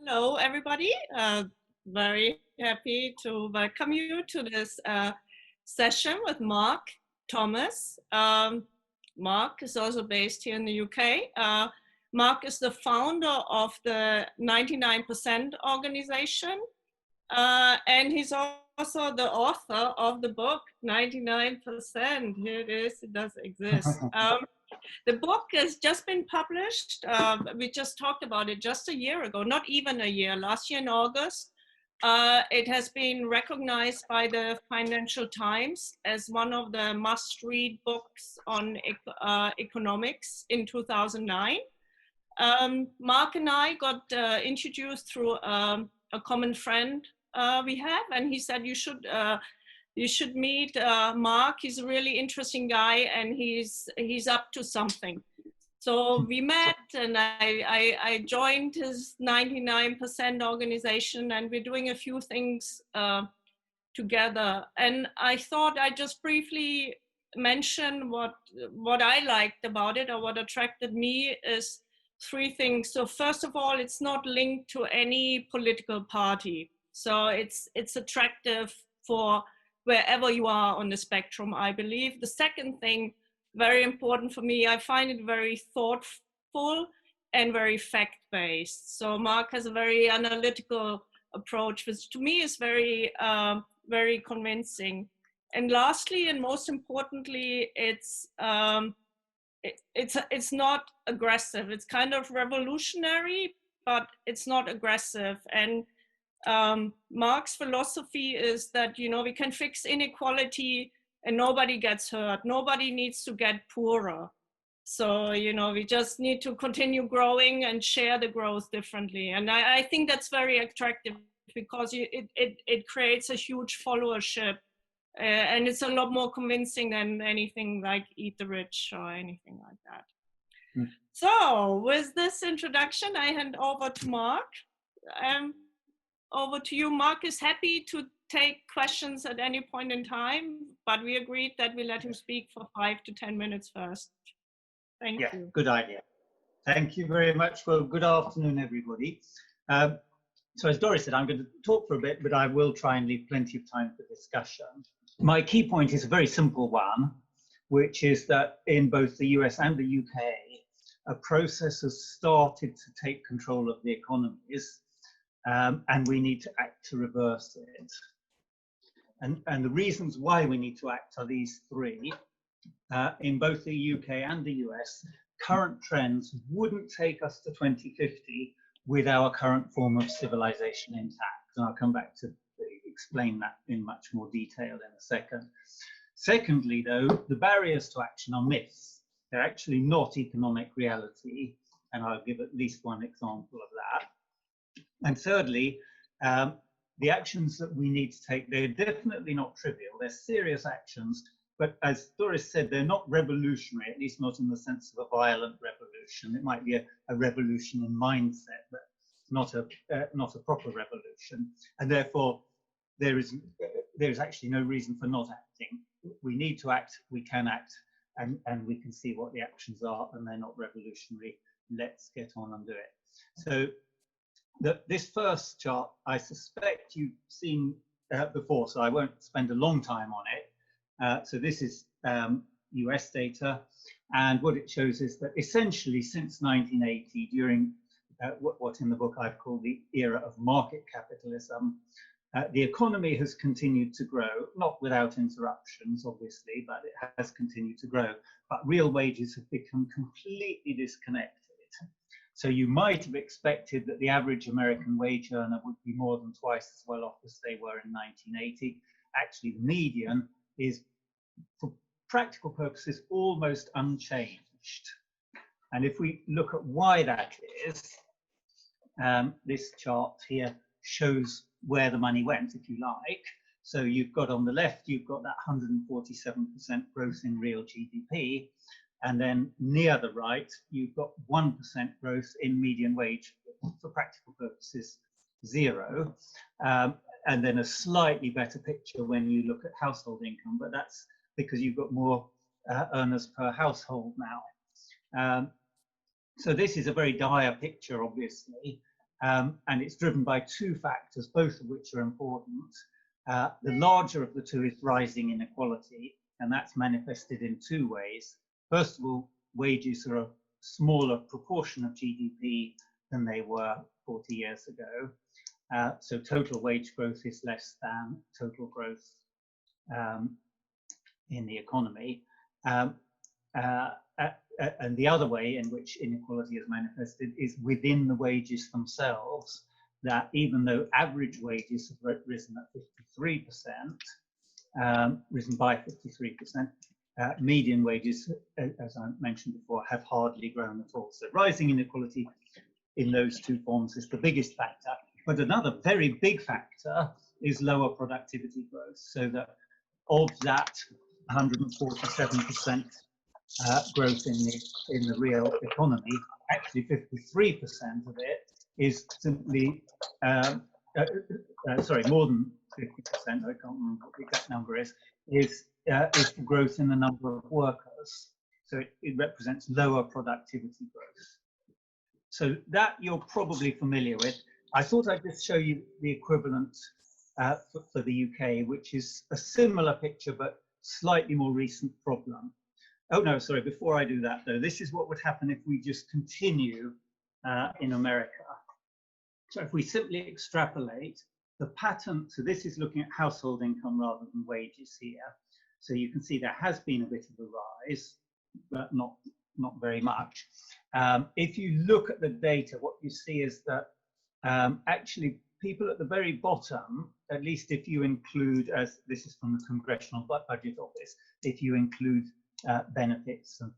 Hello, everybody. Very happy to welcome you to this session with Mark Thomas. Mark is also based here in the UK. Mark is the founder of the 99% organization, and he's also the author of the book 99%. Here it is, it does exist. The book has just been published. We just talked about it just a year ago, not even a year, last year in August. It has been recognized by the Financial Times as one of the must-read books on economics in 2009. Mark and I got introduced through a common friend we have, and he said, you should meet Mark. He's a really interesting guy, and he's up to something. So we met, and I joined his 99% organization, and we're doing a few things together. And I thought I'd just briefly mention what I liked about it, or what attracted me, is three things. So first of all, it's not linked to any political party. So it's attractive for wherever you are on the spectrum, I believe. The second thing, very important for me, I find it very thoughtful and very fact-based. So Mark has a very analytical approach, which to me is very, very convincing. And lastly, and most importantly, it's not aggressive. It's kind of revolutionary, but it's not aggressive. And Marx's philosophy is that, we can fix inequality and nobody gets hurt. Nobody needs to get poorer. So, we just need to continue growing and share the growth differently. And I think that's very attractive, because it creates a huge followership. And it's a lot more convincing than anything like Eat the Rich or anything like that. Mm. So with this introduction, I hand over to Mark. Over to you. Mark is happy to take questions at any point in time, but we agreed that we let him speak for 5 to 10 minutes first. Thank you. Yeah, good idea. Thank you very much. Well, good afternoon, everybody. So as Doris said, I'm going to talk for a bit, but I will try and leave plenty of time for discussion. My key point is a very simple one, which is that in both the US and the UK, a process has started to take control of the economies. And we need to act to reverse it. And the reasons why we need to act are these three. In both the UK and the US, current trends wouldn't take us to 2050 with our current form of civilization intact. And I'll come back to explain that in much more detail in a second. Secondly, though, the barriers to action are myths. They're actually not economic reality. And I'll give at least one example of that. And thirdly, the actions that we need to take, they're definitely not trivial. They're serious actions, but as Doris said, they're not revolutionary, at least not in the sense of a violent revolution. It might be a revolution in mindset, but not a proper revolution. And therefore, there is actually no reason for not acting. We need to act, we can act, and we can see what the actions are, and they're not revolutionary. Let's get on and do it. So this first chart, I suspect you've seen before, so I won't spend a long time on it. So this is US data, and what it shows is that essentially since 1980, during what in the book I've called the era of market capitalism, the economy has continued to grow, not without interruptions, obviously, but it has continued to grow. But real wages have become completely disconnected. So you might have expected that the average American wage earner would be more than twice as well off as they were in 1980. Actually, the median is, for practical purposes, almost unchanged. And if we look at why that is, this chart here shows where the money went, if you like. So you've got on the left, you've got that 147% growth in real GDP. And then near the right, you've got 1% growth in median wage, for practical purposes, 0. And then a slightly better picture when you look at household income, but that's because you've got more earners per household now. So this is a very dire picture, obviously. and it's driven by two factors, both of which are important. The larger of the two is rising inequality, and that's manifested in two ways. First of all, wages are a smaller proportion of GDP than they were 40 years ago. So total wage growth is less than total growth in the economy. And the other way in which inequality is manifested is within the wages themselves, that even though average wages have risen at 53%, risen by 53%, median wages, as I mentioned before, have hardly grown at all. So rising inequality in those two forms is the biggest factor. But another very big factor is lower productivity growth. So that of that 147% growth in the real economy, actually 53% of it is simply, sorry, more than 50%, I can't remember what the exact number is the growth in the number of workers. So it represents lower productivity growth. So that you're probably familiar with. I thought I'd just show you the equivalent for the UK, which is a similar picture, but slightly more recent problem. Oh no, sorry, before I do that though, this is what would happen if we just continue in America. So if we simply extrapolate the pattern, so this is looking at household income rather than wages here. So you can see there has been a bit of a rise, but not very much. If you look at the data, what you see is that actually people at the very bottom, at least if you include, as this is from the Congressional Budget Office, if you include benefits and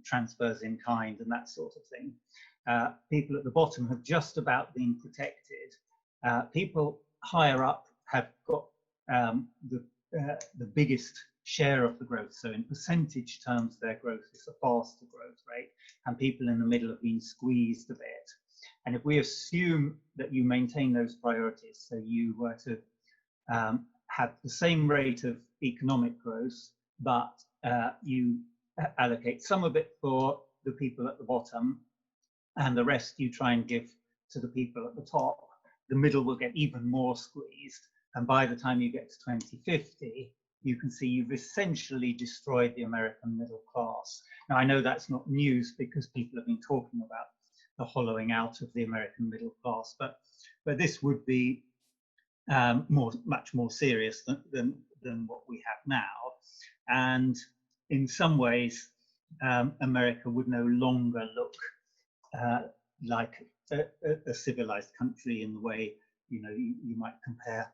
transfers in kind and that sort of thing, people at the bottom have just about been protected. People higher up have got the biggest share of the growth. So in percentage terms, their growth is a faster growth rate, and people in the middle have been squeezed a bit. And if we assume that you maintain those priorities, so you were to have the same rate of economic growth, but you allocate some of it for the people at the bottom, and the rest you try and give to the people at the top, the middle will get even more squeezed. And by the time you get to 2050, you can see you've essentially destroyed the American middle class. Now, I know that's not news because people have been talking about the hollowing out of the American middle class, but this would be much more serious than what we have now. And in some ways, America would no longer look like a civilized country in the way, you know, you might compare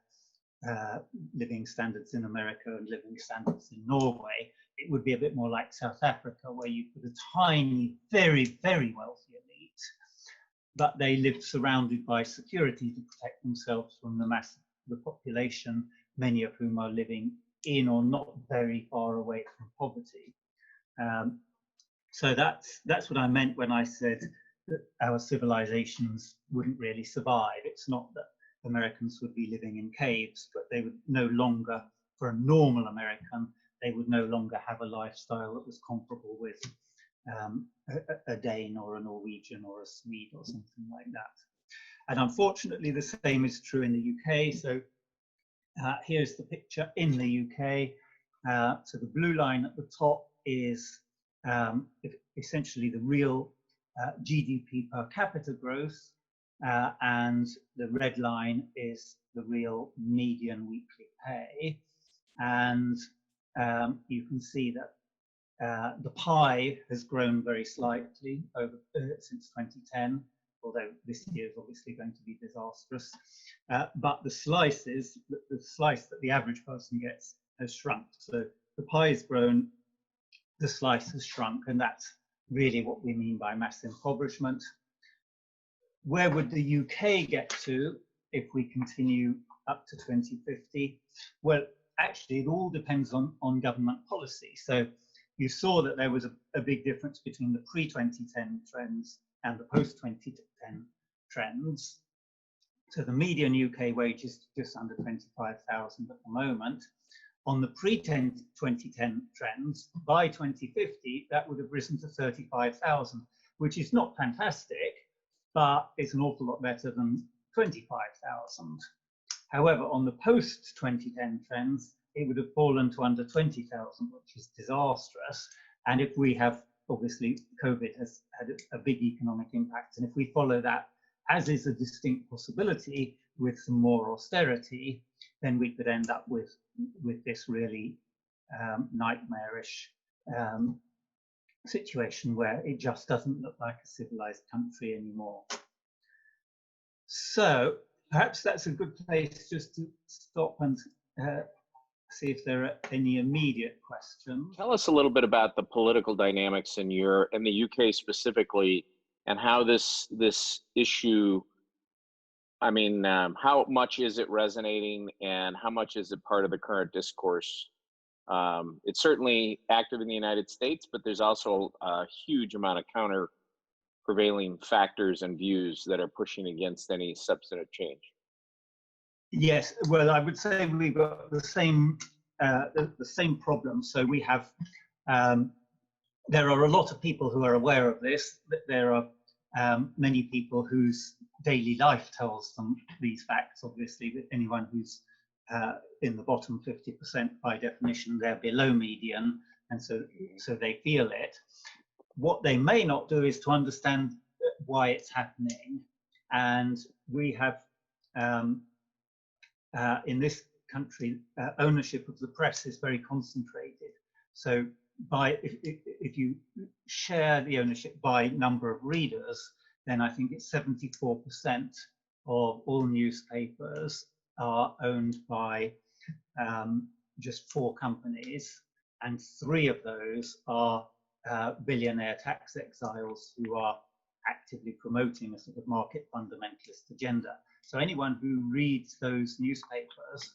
living standards in America and living standards in Norway. It would be a bit more like South Africa, where you've got a tiny, very, very wealthy elite, but they live surrounded by security to protect themselves from the mass of the population, many of whom are living in or not very far away from poverty. So that's what I meant when I said that our civilizations wouldn't really survive. It's not that Americans would be living in caves, but they would no longer, for a normal American, they would no longer have a lifestyle that was comparable with a Dane or a Norwegian or a Swede or something like that. And unfortunately, the same is true in the UK. So here's the picture in the UK. So the blue line at the top is essentially the real GDP per capita growth, and the red line is the real median weekly pay. And you can see that the pie has grown very slightly over since 2010, although this year is obviously going to be disastrous. But the slices, the slice that the average person gets has shrunk. So the pie has grown, the slice has shrunk, and that's really what we mean by mass impoverishment. Where would the UK get to if we continue up to 2050? Well, actually, it all depends on government policy. So you saw that there was a big difference between the pre-2010 trends and the post-2010 trends. So the median UK wage is just under 25,000 at the moment. On the pre-2010 trends, by 2050, that would have risen to 35,000, which is not fantastic, but it's an awful lot better than 25,000. However, on the post-2010 trends, it would have fallen to under 20,000, which is disastrous. And if we have, obviously, COVID has had a big economic impact. And if we follow that, as is a distinct possibility, with some more austerity, then we could end up with this really nightmarish situation where it just doesn't look like a civilized country anymore. So perhaps that's a good place just to stop and see if there are any immediate questions. Tell us a little bit about the political dynamics in the UK specifically, and how this issue, I mean, how much is it resonating, and how much is it part of the current discourse? It's certainly active in the United States, but there's also a huge amount of counter prevailing factors and views that are pushing against any substantive change. Yes, well, I would say we've got the same problem. So we have, there are a lot of people who are aware of this. There are many people whose daily life tells them these facts. Obviously, anyone who's in the bottom 50%, by definition, they're below median, and so they feel it. What they may not do is to understand why it's happening. And we have, in this country, ownership of the press is very concentrated. So if you share the ownership by number of readers, then I think it's 74% of all newspapers are owned by just 4 companies, and 3 of those are billionaire tax exiles who are actively promoting a sort of market fundamentalist agenda. So anyone who reads those newspapers,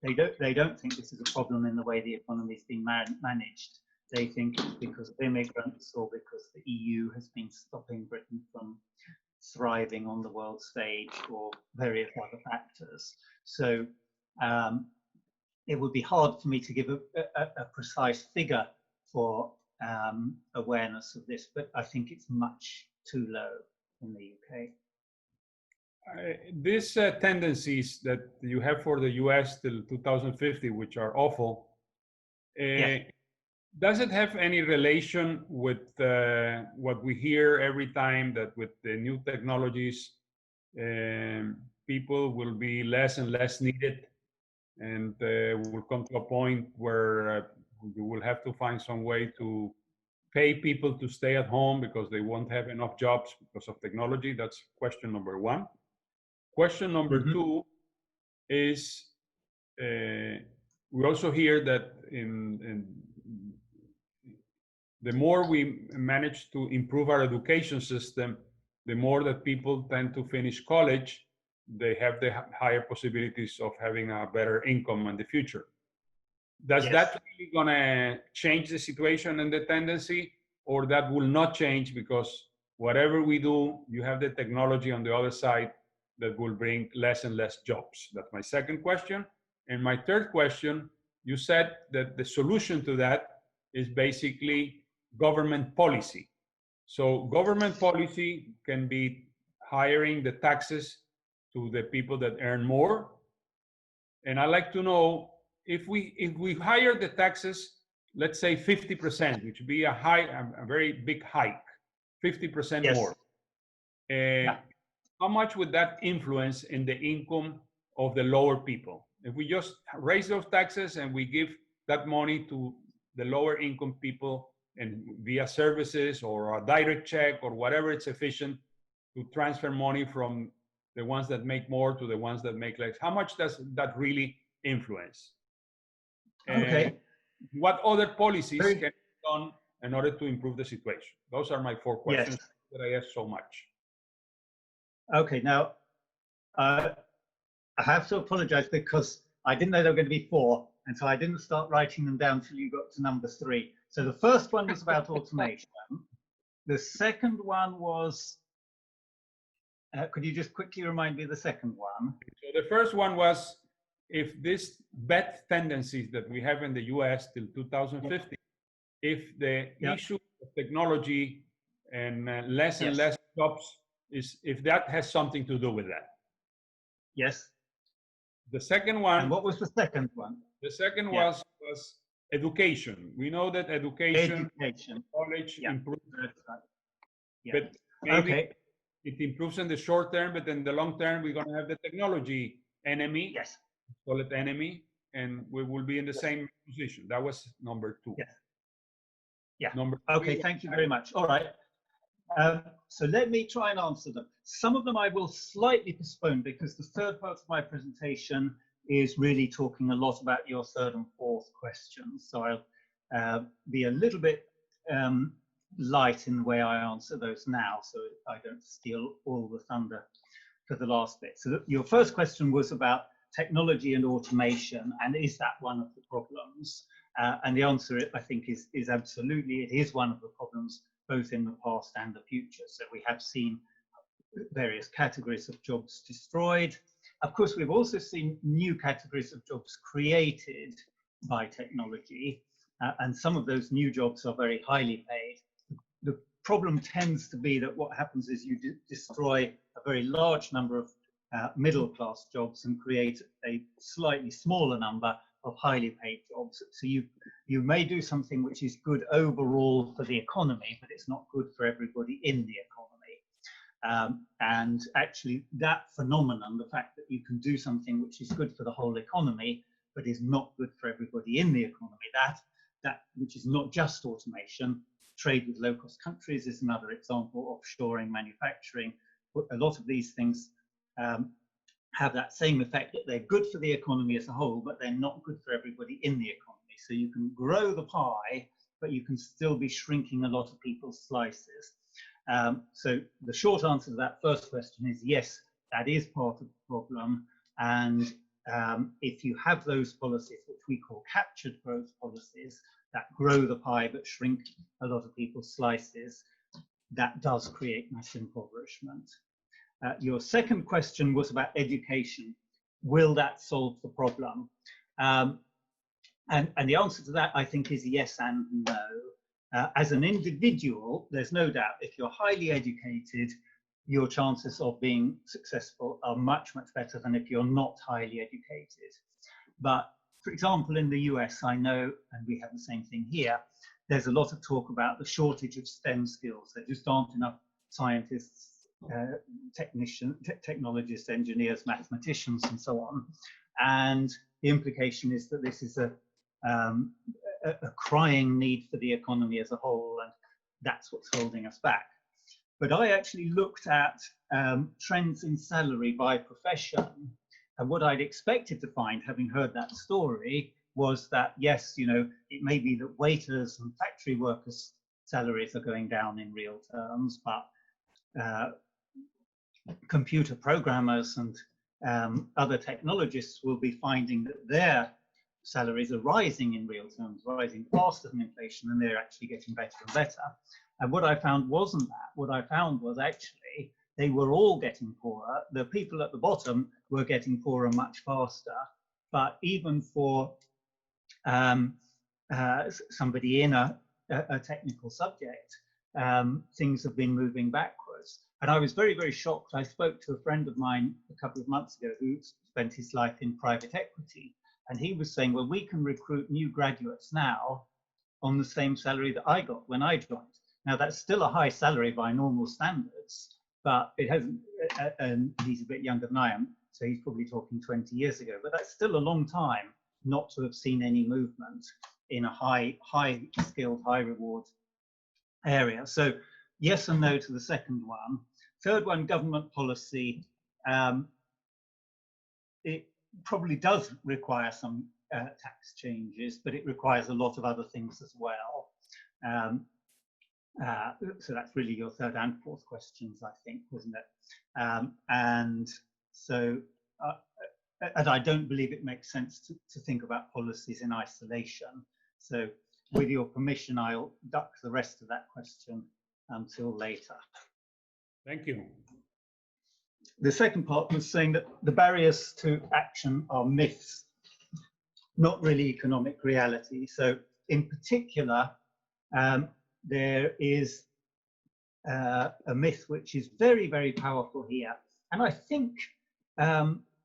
they don't think this is a problem in the way the economy is being managed. They think it's because of immigrants or because the EU has been stopping Britain from thriving on the world stage, or various other factors. So it would be hard for me to give a precise figure for awareness of this, but I think it's much too low in the UK. These tendencies that you have for the US till 2050, which are awful, does it have any relation with what we hear every time, that with the new technologies, people will be less and less needed, and will come to a point where you will have to find some way to pay people to stay at home because they won't have enough jobs because of technology? That's question number 1. Question number 2 is, we also hear that in the more we manage to improve our education system, the more that people tend to finish college, they have the higher possibilities of having a better income in the future. Does that really gonna change the situation and the tendency, or that will not change because whatever we do, you have the technology on the other side that will bring less and less jobs? That's my second question. And my third question, you said that the solution to that is basically government policy. So government policy can be hiring the taxes to the people that earn more. And I'd like to know, if we hire the taxes, let's say 50%, which would be a very big hike, 50% more. How much would that influence in the income of the lower people? If we just raise those taxes and we give that money to the lower income people, and via services or a direct check or whatever it's efficient to transfer money from the ones that make more to the ones that make less, how much does that really influence? Okay. And what other policies can be done in order to improve the situation? Those are my 4 questions that I asked so much. Okay, now I have to apologize because I didn't know there were going to be 4, and so I didn't start writing them down till you got to number 3. So the first one was about automation. The second one was, could you just quickly remind me of the second one? So the first one was, if these bad tendencies that we have in the US till 2050, if the issue of technology and less and less jobs is if that has something to do with that. Yes. The second And one, what was the second one? the second Yeah. was education. We know that education, college Yeah. improves, That's right. Yeah. but maybe Okay. it improves in the short term, but in the long term, we're going to have the technology enemy. Yes. Call it enemy, and we will be in the Yes. same position. That was number 2. Yes. Yeah. Number Okay. 3. Thank you very much. All right. So let me try and answer them. Some of them I will slightly postpone because the third part of my presentation is really talking a lot about your third and fourth questions. So I'll be a little bit light in the way I answer those now, so I don't steal all the thunder for the last bit. So your first question was about technology and automation, and is that one of the problems? And the answer, I think, is absolutely, it is one of the problems, both in the past and the future. So we have seen various categories of jobs destroyed. Of course, we've also seen new categories of jobs created by technology, and some of those new jobs are very highly paid. The problem tends to be that what happens is you destroy a very large number of middle-class jobs and create a slightly smaller number of highly paid jobs. So you may do something which is good overall for the economy, but it's not good for everybody in the economy. And actually that phenomenon, the fact that you can do something which is good for the whole economy, but is not good for everybody in the economy, that which is not just automation. Trade with low-cost countries is another example, offshoring, manufacturing. A lot of these things have that same effect, that they're good for the economy as a whole, but they're not good for everybody in the economy. So you can grow the pie, but you can still be shrinking a lot of people's slices. So the short answer to that first question is yes, that is part of the problem. And if you have those policies, which we call captured growth policies, that grow the pie but shrink a lot of people's slices, that does create mass impoverishment. Your second question was about education. Will that solve the problem? And the answer to that, I think, is yes and no. As an individual, there's no doubt if you're highly educated, your chances of being successful are much, much better than if you're not highly educated. But for example, in the US, I know, and we have the same thing here, there's a lot of talk about the shortage of STEM skills. There just aren't enough scientists, technologists, engineers, mathematicians, and so on. And the implication is that this is a crying need for the economy as a whole, and that's what's holding us back. But I actually looked at trends in salary by profession, and what I'd expected to find, having heard that story, was that yes, you know, it may be that waiters and factory workers' salaries are going down in real terms, but computer programmers and other technologists will be finding that their salaries are rising in real terms, rising faster than inflation, and they're actually getting better and better. And what I found wasn't that. What I found was actually they were all getting poorer. The people at the bottom were getting poorer much faster. But even for somebody in a technical subject, things have been moving backwards. And I was very, very shocked. I spoke to a friend of mine a couple of months ago who spent his life in private equity. And he was saying, well, we can recruit new graduates now on the same salary that I got when I joined. Now, that's still a high salary by normal standards, but it hasn't, and he's a bit younger than I am, so he's probably talking 20 years ago, but that's still a long time not to have seen any movement in a high-skilled, high-reward area. So yes and no to the second one. Third one, government policy. It probably does require some tax changes, but it requires a lot of other things as well. So that's really your third and fourth questions, I think, wasn't it? And so, and I don't believe it makes sense to think about policies in isolation. So with your permission, I'll duck the rest of that question until later. Thank you. The second part was saying that the barriers to action are myths, not really economic reality. So in particular, there is a myth which is very, very powerful here. And I think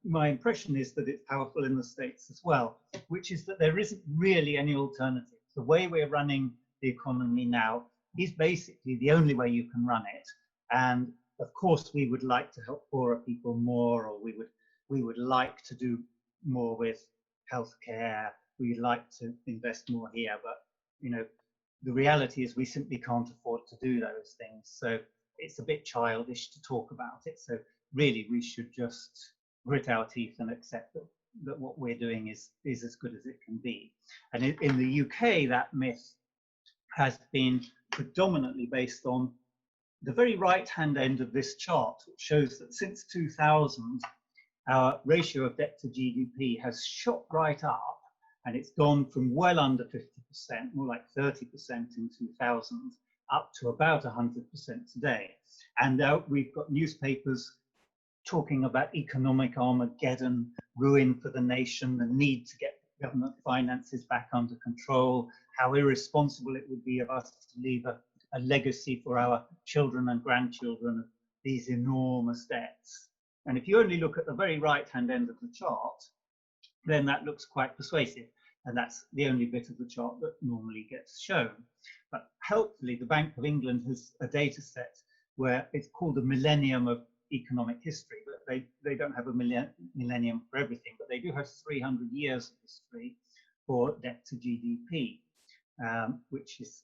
my impression is that it's powerful in the States as well, which is that there isn't really any alternative. The way we're running the economy now is basically the only way you can run it. And of course, we would like to help poorer people more, or we would like to do more with healthcare. We'd like to invest more here, but you know, the reality is we simply can't afford to do those things. So it's a bit childish to talk about it. So really, we should just grit our teeth and accept that what we're doing is as good as it can be. And in the UK, that myth has been predominantly based on the very right-hand end of this chart, which shows that since 2000, our ratio of debt to GDP has shot right up, and it's gone from well under 50%, more like 30% in 2000, up to about 100% today. And we've got newspapers talking about economic Armageddon, ruin for the nation, the need to get government finances back under control, how irresponsible it would be of us to leave a legacy for our children and grandchildren of these enormous debts. And if you only look at the very right-hand end of the chart, then that looks quite persuasive. And that's the only bit of the chart that normally gets shown. But helpfully, the Bank of England has a data set where it's called the Millennium of Economic History, but they don't have a millennium for everything, but they do have 300 years of history for debt to GDP, which is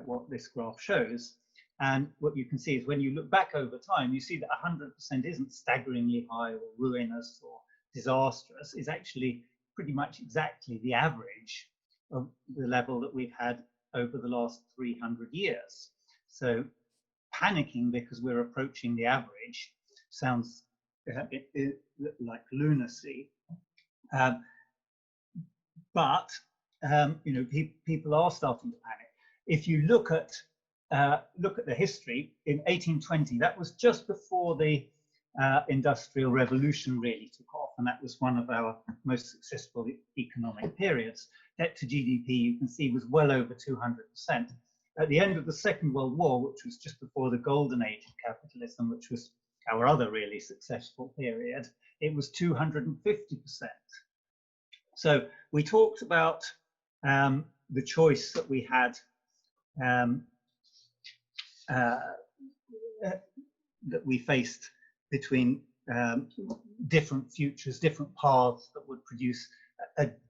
what this graph shows. And what you can see is when you look back over time, you see that 100% isn't staggeringly high or ruinous or disastrous. It's actually pretty much exactly the average of the level that we've had over the last 300 years. So panicking because we're approaching the average sounds like lunacy. But you know, people are starting to panic. If you look at the history, in 1820, that was just before the Industrial Revolution really took off, and that was one of our most successful economic periods. Debt to GDP, you can see, was well over 200%. At the end of the Second World War, which was just before the golden age of capitalism, which was our other really successful period, it was 250%. So we talked about the choice that we had that we faced between different futures, different paths that would produce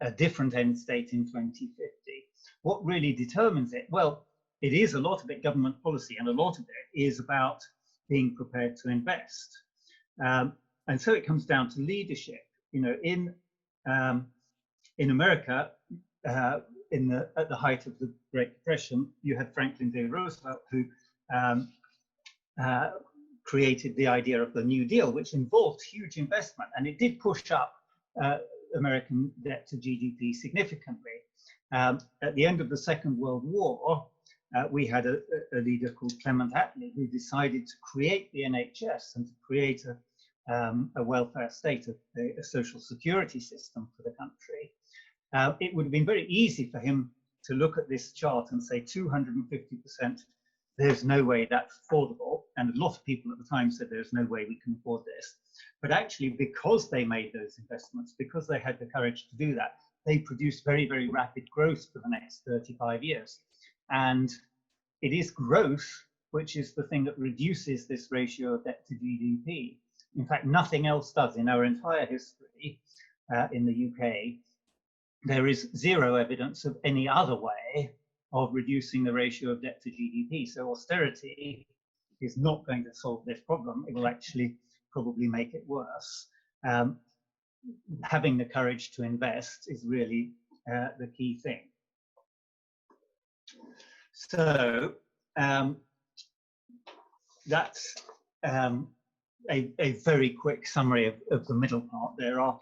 a different end state in 2050. What really determines it? Well, it is a lot of it government policy, and a lot of it is about being prepared to invest. And so it comes down to leadership. You know, in America, at the height of the Great Depression, you had Franklin D. Roosevelt, who created the idea of the New Deal, which involved huge investment, and it did push up American debt to GDP significantly. At the end of the Second World War, we had a leader called Clement Attlee who decided to create the NHS and to create a welfare state, a social security system for the country. It would have been very easy for him to look at this chart and say 250%, there's no way that's affordable. And a lot of people at the time said there's no way we can afford this. But actually, because they made those investments, because they had the courage to do that, they produced very, very rapid growth for the next 35 years. And it is growth, which is the thing that reduces this ratio of debt to GDP. In fact, nothing else does. In our entire history in the UK, there is zero evidence of any other way of reducing the ratio of debt to GDP. So austerity is not going to solve this problem. It will actually probably make it worse. Having the courage to invest is really the key thing. So that's a very quick summary of the middle part. There are,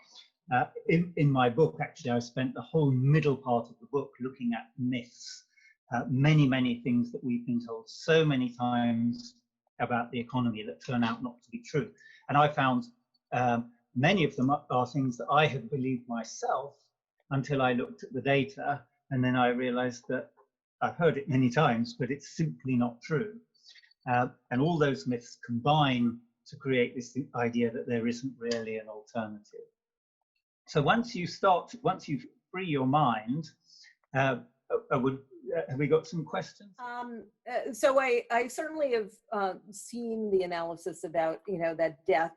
in my book, actually, I spent the whole middle part of the book looking at myths, many things that we've been told so many times about the economy that turn out not to be true. And I found many of them are things that I had believed myself until I looked at the data, and then I realized that I've heard it many times, but it's simply not true. And all those myths combine to create this idea that there isn't really an alternative. So once you free your mind, have we got some questions? So I certainly have seen the analysis about, that debt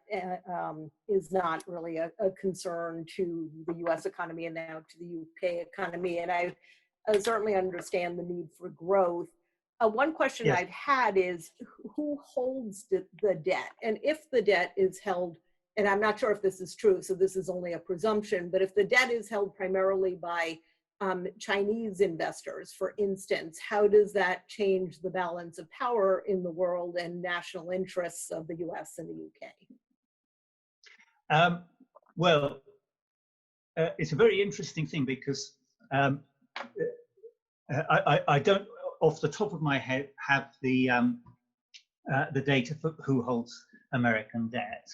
is not really a concern to the US economy and now to the UK economy. And I certainly understand the need for growth. One question Yes. I've had is who holds the debt? And if the debt is held, and I'm not sure if this is true, so this is only a presumption, but if the debt is held primarily by Chinese investors, for instance, how does that change the balance of power in the world and national interests of the US and the UK? Well, it's a very interesting thing because I don't, off the top of my head, have the data for who holds American debt.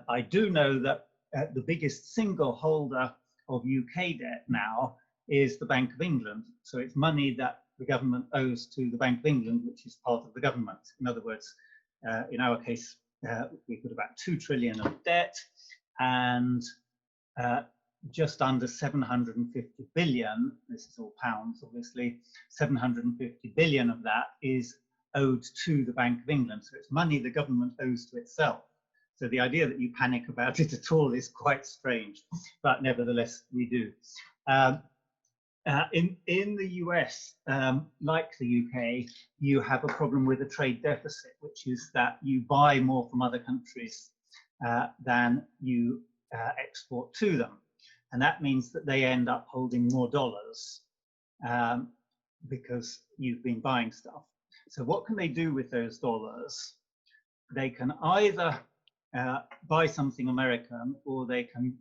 I do know that the biggest single holder of UK debt now is the Bank of England. So it's money that the government owes to the Bank of England, which is part of the government. In other words, in our case, we've got about 2 trillion of debt, and just under 750 billion, this is all pounds obviously, 750 billion of that is owed to the Bank of England. So it's money the government owes to itself. So the idea that you panic about it at all is quite strange, but nevertheless we do. In the US, like the UK, you have a problem with a trade deficit, which is that you buy more from other countries than you export to them. And that means that they end up holding more dollars because you've been buying stuff. So what can they do with those dollars? They can either buy something American, or they can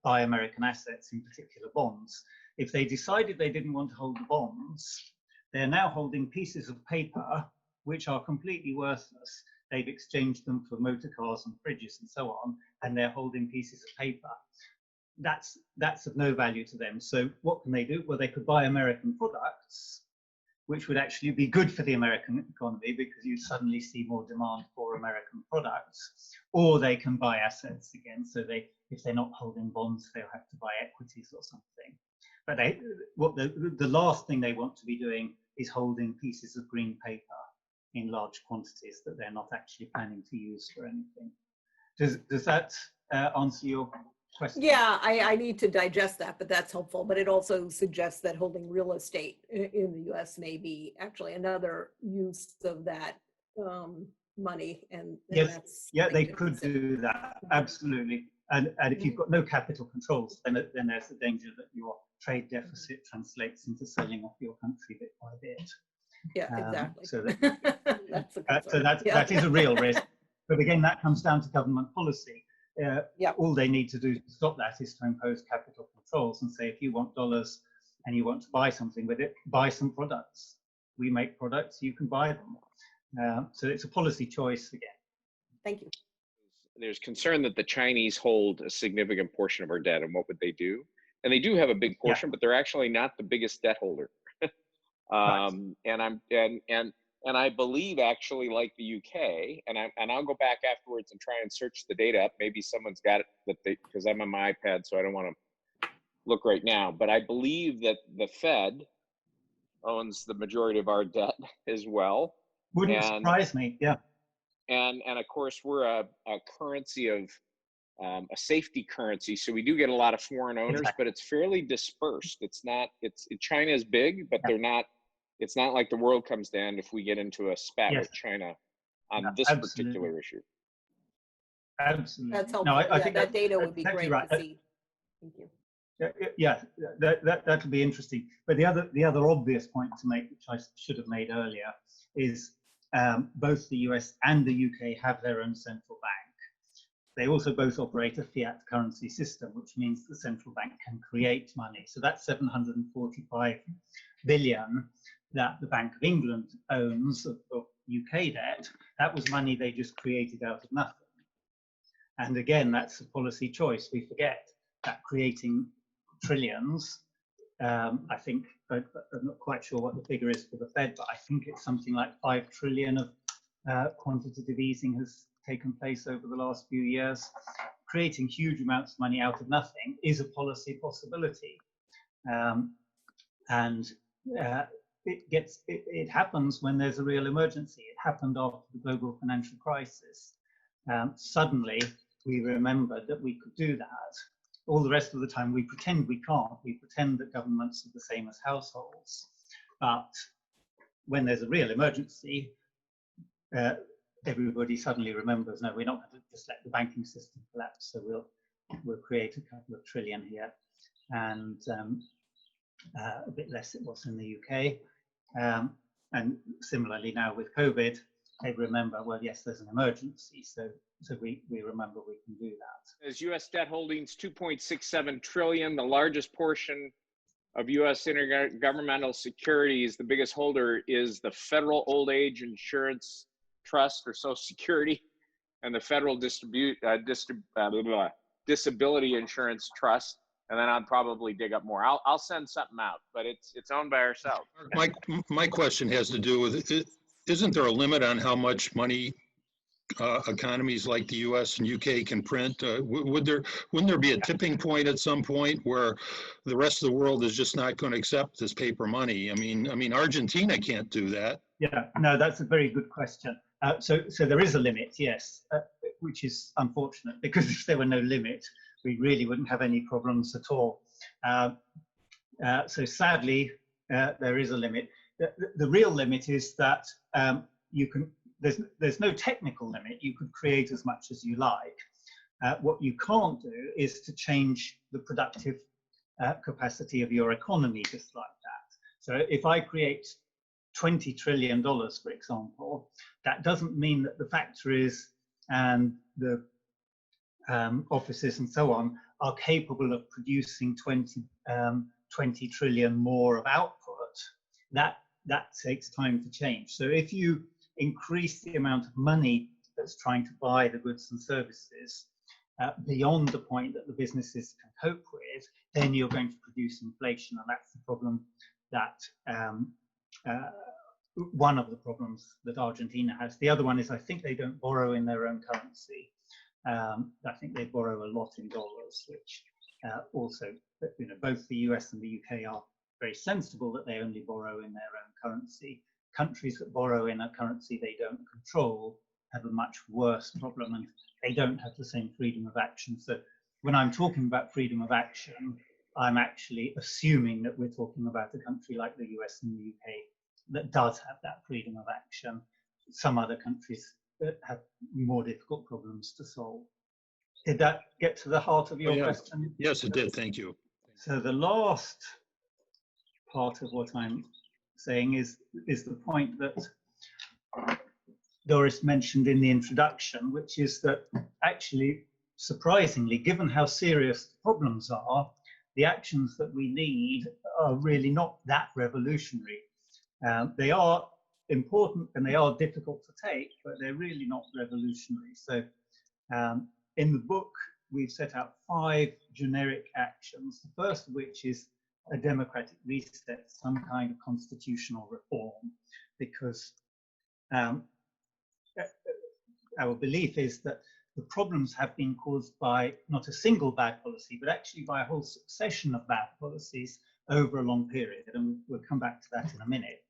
buy American assets, in particular bonds. If they decided they didn't want to hold the bonds, they're now holding pieces of paper which are completely worthless. They've exchanged them for motor cars and fridges and so on, and they're holding pieces of paper. That's of no value to them. So what can they do? Well, they could buy American products, which would actually be good for the American economy because you suddenly see more demand for American products. Or they can buy assets again. So if they're not holding bonds, they'll have to buy equities or something. But the last thing they want to be doing is holding pieces of green paper in large quantities that they're not actually planning to use for anything. Does that answer your question? Yeah, I need to digest that, but that's helpful. But it also suggests that holding real estate in the US may be actually another use of that money. And yes, yeah, they could do that, absolutely. And if you've got no capital controls, then there's the danger that your trade deficit translates into selling off your country bit by bit. Yeah, exactly. So that's that is a real risk. But again, that comes down to government policy. All they need to do to stop that is to impose capital controls and say, if you want dollars and you want to buy something with it, buy some products. We make products, you can buy them. So it's a policy choice again. Thank you. There's concern that the Chinese hold a significant portion of our debt, and what would they do? And they do have a big portion, but they're actually not the biggest debt holder. Right. And I believe, actually, like the UK, and I'll go back afterwards and try and search the data up. Maybe someone's got it, because I'm on my iPad, so I don't want to look right now. But I believe that the Fed owns the majority of our debt as well. Wouldn't surprise me. Yeah. And of course, we're a currency of a safety currency, so we do get a lot of foreign owners, but it's fairly dispersed. China is big, but they're not. It's not like the world comes down if we get into a spat with China on this particular issue. Absolutely. That's helpful. No, I think that data would be exactly great right. to see. Thank you. Yeah, that'll be interesting. But the other obvious point to make, which I should have made earlier, is both the US and the UK have their own central bank. They also both operate a fiat currency system, which means the central bank can create money. So that's 745 billion that the Bank of England owns of UK debt. That was money they just created out of nothing. And again, that's a policy choice. We forget that creating trillions I think, I'm not quite sure what the figure is for the Fed, but I think it's something like 5 trillion of quantitative easing has taken place over the last few years. Creating huge amounts of money out of nothing is a policy possibility. It happens when there's a real emergency. It happened after the global financial crisis. Suddenly, we remembered that we could do that. All the rest of the time, we pretend we can't. We pretend that governments are the same as households. But when there's a real emergency, everybody suddenly remembers, no, we're not going to just let the banking system collapse. So we'll create a couple of trillion here, and a bit less it was in the UK. And similarly now with COVID, they remember, well, yes, there's an emergency, so we remember we can do that. As U.S. debt holdings, 2.67 trillion, the largest portion of U.S. intergovernmental securities. The biggest holder is the Federal Old Age Insurance Trust, or Social Security, and the Federal Disability Insurance Trust. And then I'd probably dig up more. I'll send something out, but it's owned by ourselves. My question has to do with, isn't there a limit on how much money economies like the U.S. and UK can print? Wouldn't there be a tipping point at some point where the rest of the world is just not going to accept this paper money? I mean, Argentina can't do that. Yeah, no, that's a very good question. So there is a limit, yes, which is unfortunate, because if there were no limit, we really wouldn't have any problems at all. So sadly, there is a limit. The real limit is that there's no technical limit. You could create as much as you like. What you can't do is to change the productive capacity of your economy just like that. So if I create $20 trillion, for example, that doesn't mean that the factories and the offices and so on are capable of producing 20 trillion more of output. That takes time to change. So if you increase the amount of money that's trying to buy the goods and services beyond the point that the businesses can cope with, then you're going to produce inflation, and that's the problem that one of the problems that Argentina has. The other one is I think they don't borrow in their own currency. I think they borrow a lot in dollars, which also, both the US and the UK are very sensible that they only borrow in their own currency. Countries that borrow in a currency they don't control have a much worse problem, and they don't have the same freedom of action. So when I'm talking about freedom of action, I'm actually assuming that we're talking about a country like the US and the UK that does have that freedom of action. Some other countries that have more difficult problems to solve. Did that get to the heart of your question? Yes, it did. Thank you. So the last part of what I'm saying is the point that Doris mentioned in the introduction, which is that actually, surprisingly, given how serious the problems are, the actions that we need are really not that revolutionary. They are important and they are difficult to take, but they're really not revolutionary. So in the book, we've set out 5 generic actions, the first of which is a democratic reset, some kind of constitutional reform, because our belief is that the problems have been caused by not a single bad policy, but actually by a whole succession of bad policies over a long period. And we'll come back to that in a minute.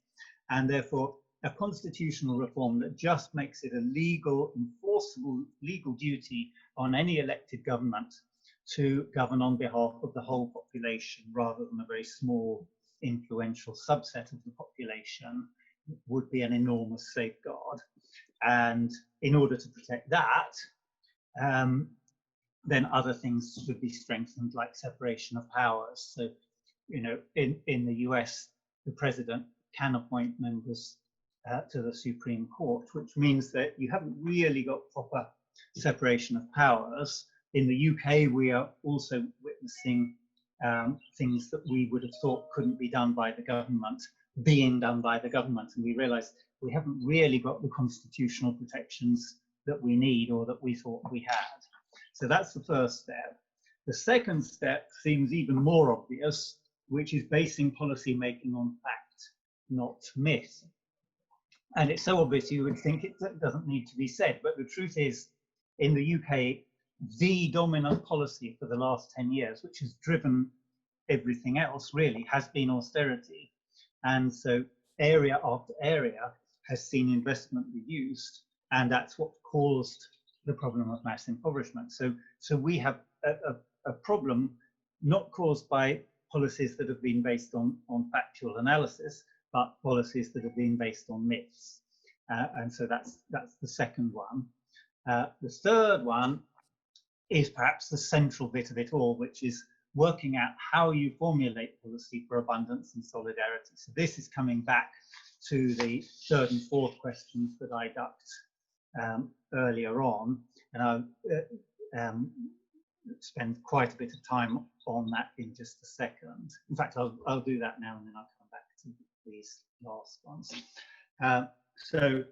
And therefore, a constitutional reform that just makes it a legal, enforceable legal duty on any elected government to govern on behalf of the whole population rather than a very small, influential subset of the population would be an enormous safeguard. And in order to protect that, then other things should be strengthened, like separation of powers. So, in the US, the president can appoint members to the Supreme Court, which means that you haven't really got proper separation of powers. In the UK, we are also witnessing things that we would have thought couldn't be done by the government being done by the government, and we realize we haven't really got the constitutional protections that we need or that we thought we had. So that's the first step. The second step seems even more obvious, which is basing policy making on fact, not myth. And it's so obvious you would think it doesn't need to be said, but the truth is, in the UK, the dominant policy for the last 10 years, which has driven everything else really, has been austerity. And so area after area has seen investment reduced, and that's what caused the problem of mass impoverishment. So we have a problem not caused by policies that have been based on factual analysis, but policies that have been based on myths. And so that's the second one. The third one is perhaps the central bit of it all, which is working out how you formulate policy for abundance and solidarity. So this is coming back to the third and fourth questions that I ducked earlier on, and I'll spend quite a bit of time on that in just a second. In fact, I'll do that now, and then I'll come back to these last ones. So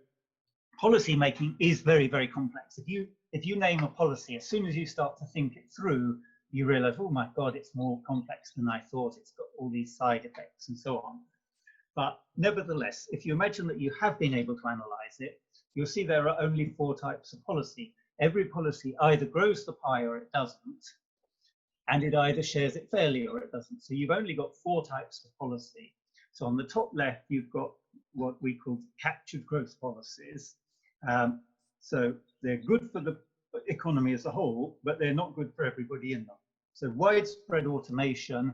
policy making is very, very complex. If you name a policy, as soon as you start to think it through, you realize, oh my God, it's more complex than I thought. It's got all these side effects and so on. But nevertheless, if you imagine that you have been able to analyze it, you'll see there are only 4 types of policy. Every policy either grows the pie or it doesn't, and it either shares it fairly or it doesn't. So you've only got 4 types of policy. So on the top left, you've got what we call captured growth policies. So they're good for the economy as a whole, but they're not good for everybody in them. So widespread automation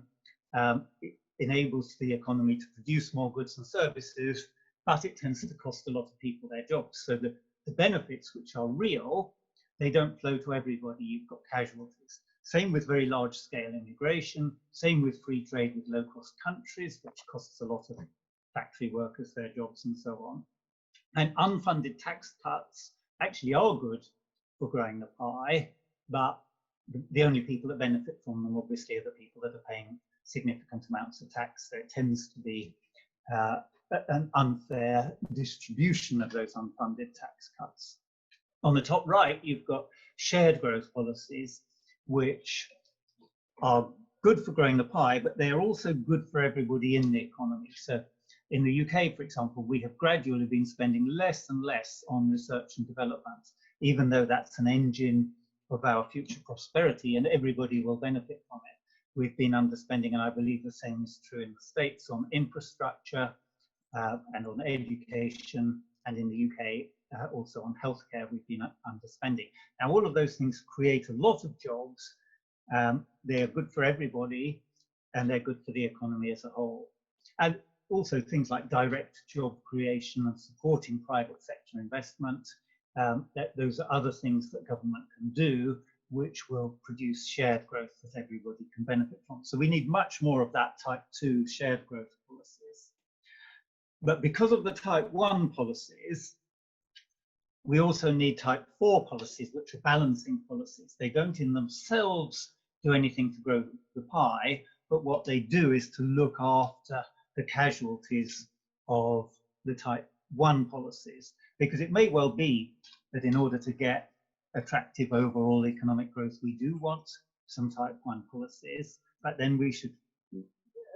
enables the economy to produce more goods and services, but it tends to cost a lot of people their jobs. So the benefits, which are real, they don't flow to everybody. You've got casualties. Same with very large scale immigration, same with free trade with low cost countries, which costs a lot of factory workers their jobs and so on. And unfunded tax cuts actually are good for growing the pie, but the only people that benefit from them obviously are the people that are paying significant amounts of tax. So it tends to be an unfair distribution of those unfunded tax cuts. On the top right, you've got shared growth policies, which are good for growing the pie, but they are also good for everybody in the economy. So in the UK, for example, we have gradually been spending less and less on research and development, even though that's an engine of our future prosperity and everybody will benefit from it. We've been underspending, and I believe the same is true in the States, on infrastructure and on education, and in the UK also on healthcare, we've been underspending. Now, all of those things create a lot of jobs. They're good for everybody, and they're good for the economy as a whole. And also things like direct job creation and supporting private sector investment. Those are other things that government can do, which will produce shared growth that everybody can benefit from. So we need much more of that type 2 shared growth policies. But because of the type 1 policies, we also need type 4 policies, which are balancing policies. They don't in themselves do anything to grow the pie, but what they do is to look after the casualties of the type 1 policies, because it may well be that in order to get attractive overall economic growth, we do want some type 1 policies, but then we should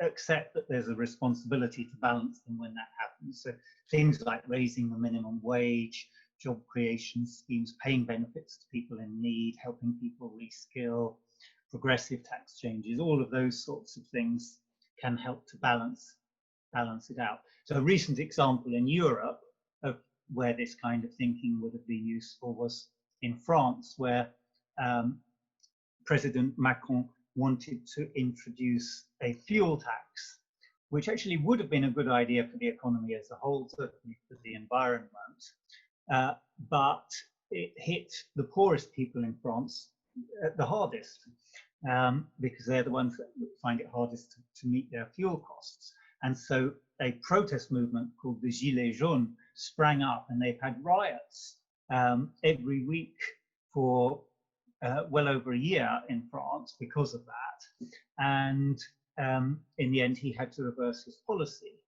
accept that there's a responsibility to balance them when that happens. So things like raising the minimum wage, job creation schemes, paying benefits to people in need, helping people reskill, progressive tax changes, all of those sorts of things can help to balance it out. So a recent example in Europe of where this kind of thinking would have been useful was in France, where President Macron wanted to introduce a fuel tax, which actually would have been a good idea for the economy as a whole, certainly for the environment, but it hit the poorest people in France the hardest, because they're the ones that find it hardest to meet their fuel costs. And so a protest movement called the Gilets jaunes sprang up, and they've had riots every week for well over a year in France because of that. And in the end, he had to reverse his policy.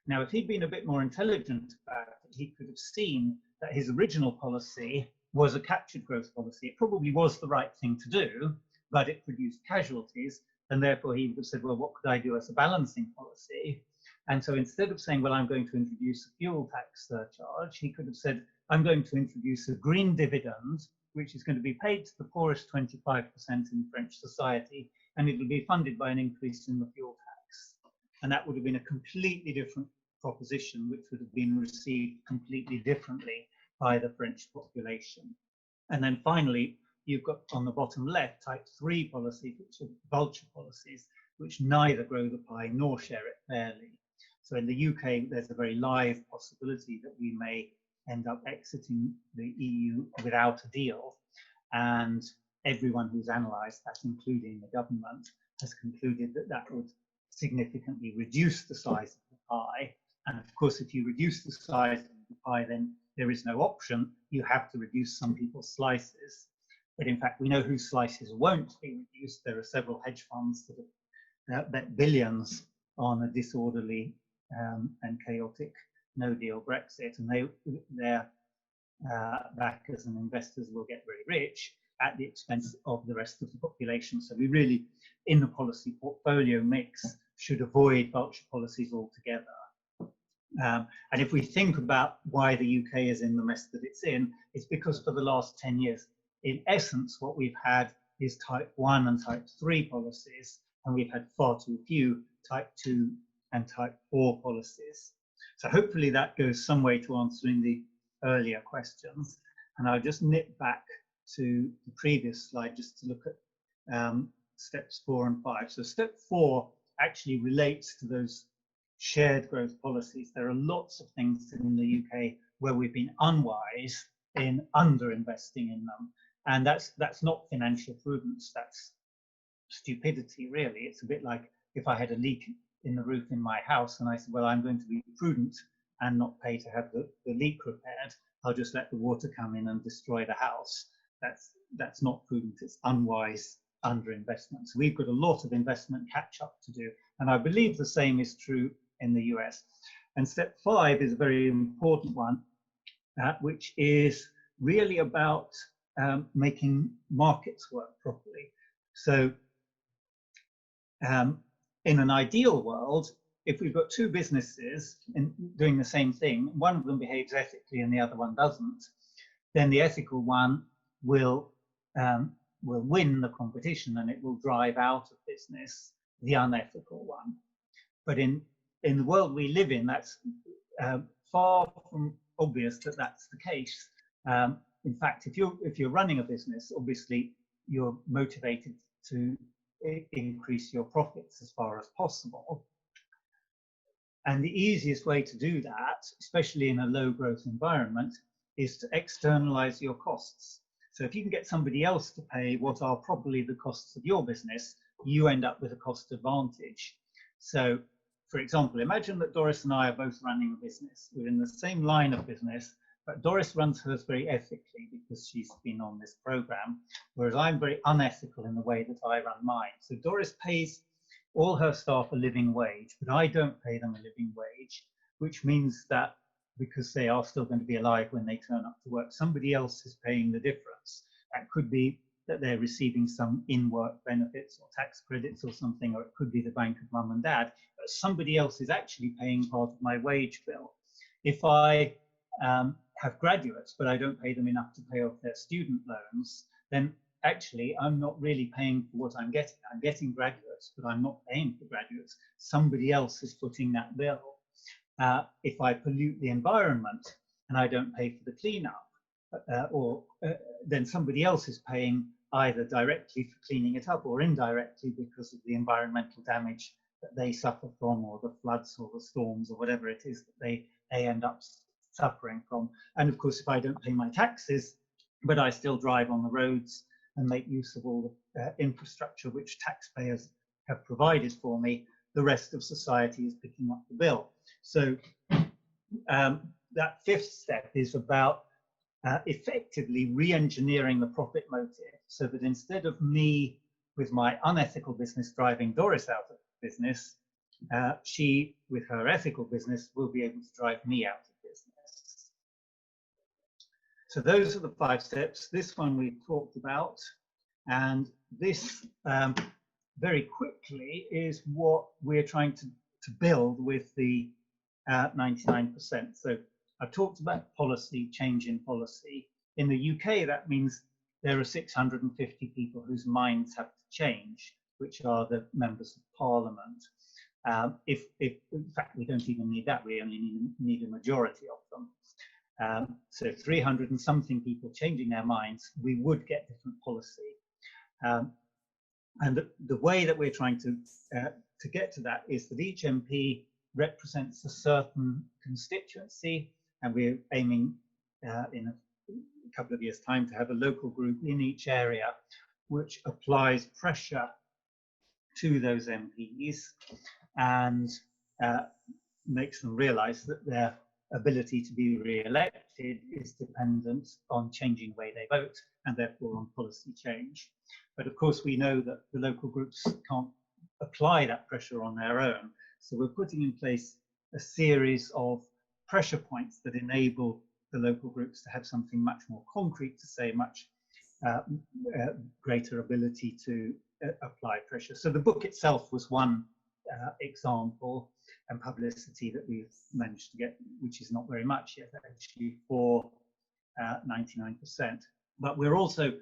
Now, if he'd been a bit more intelligent about it, he could have seen that his original policy was a captured growth policy. It probably was the right thing to do, but it produced casualties. And therefore he would have said, well, what could I do as a balancing policy? And so instead of saying, well, I'm going to introduce a fuel tax surcharge, he could have said, I'm going to introduce a green dividend, which is going to be paid to the poorest 25% in French society, and it will be funded by an increase in the fuel tax. And that would have been a completely different proposition, which would have been received completely differently by the French population. And then finally, you've got on the bottom left type 3 policies, which are vulture policies, which neither grow the pie nor share it fairly. So in the UK, there's a very live possibility that we may end up exiting the EU without a deal. And everyone who's analysed that, including the government, has concluded that that would significantly reduce the size of the pie. And of course, if you reduce the size of the pie, then there is no option. You have to reduce some people's slices. But in fact, we know whose slices won't be reduced. There are several hedge funds that have bet billions on a disorderly and chaotic no-deal Brexit, and their backers and investors will get very rich at the expense of the rest of the population. So we really, in the policy portfolio mix, should avoid vulture policies altogether. And if we think about why the UK is in the mess that it's in, it's because for the last 10 years, in essence, what we've had is type 1 and type 3 policies, and we've had far too few type 2 and type 4 policies. So hopefully that goes some way to answering the earlier questions. And I'll just nip back to the previous slide just to look at steps 4 and 5. So step 4 actually relates to those shared growth policies. There are lots of things in the UK where we've been unwise in underinvesting in them. And that's not financial prudence, that's stupidity, really. It's a bit like if I had a leak in the roof in my house and I said, well, I'm going to be prudent and not pay to have the leak repaired. I'll just let the water come in and destroy the house. That's not prudent, it's unwise underinvestment. So we've got a lot of investment catch up to do. And I believe the same is true in the US. And step 5 is a very important one, which is really about making markets work properly. So in an ideal world, if we've got two businesses doing the same thing, one of them behaves ethically and the other one doesn't, then the ethical one will win the competition and it will drive out of business the unethical one. But in the world we live in, that's far from obvious that that's the case. In fact, if you're running a business, obviously you're motivated to increase your profits as far as possible. And the easiest way to do that, especially in a low growth environment, is to externalize your costs. So if you can get somebody else to pay what are probably the costs of your business, you end up with a cost advantage. So for example, imagine that Doris and I are both running a business. We're in the same line of business, but Doris runs hers very ethically because she's been on this program, whereas I'm very unethical in the way that I run mine. So Doris pays all her staff a living wage, but I don't pay them a living wage, which means that because they are still going to be alive when they turn up to work, somebody else is paying the difference. That could be that they're receiving some in-work benefits or tax credits or something, or it could be the bank of mum and dad, but somebody else is actually paying part of my wage bill. If I have graduates, but I don't pay them enough to pay off their student loans, then actually I'm not really paying for what I'm getting. I'm getting graduates, but I'm not paying for graduates. Somebody else is footing that bill. If I pollute the environment and I don't pay for the cleanup, then somebody else is paying either directly for cleaning it up or indirectly because of the environmental damage that they suffer from, or the floods or the storms or whatever it is that they end up suffering from. And of course, if I don't pay my taxes, but I still drive on the roads and make use of all the infrastructure which taxpayers have provided for me, the rest of society is picking up the bill. So that fifth step is about effectively re-engineering the profit motive, so that instead of me with my unethical business driving Doris out of business, she with her ethical business will be able to drive me out of business. So those are the 5 steps. This one we talked about, and this very quickly is what we're trying to build with the 99%. So I've talked about policy, change in policy. In the UK, that means there are 650 people whose minds have to change, which are the members of parliament. If in fact, we don't even need that, we only need a majority of them. So 300 and something people changing their minds, we would get different policy. And the way that we're trying to get to that is that each MP represents a certain constituency, and we're aiming in a couple of years' time to have a local group in each area which applies pressure to those MPs and makes them realise that their ability to be re-elected is dependent on changing the way they vote and therefore on policy change. But of course we know that the local groups can't apply that pressure on their own. So we're putting in place a series of pressure points that enable the local groups to have something much more concrete to say, much greater ability to apply pressure. So the book itself was one example and publicity that we've managed to get, which is not very much yet actually, for 99%. But we're also,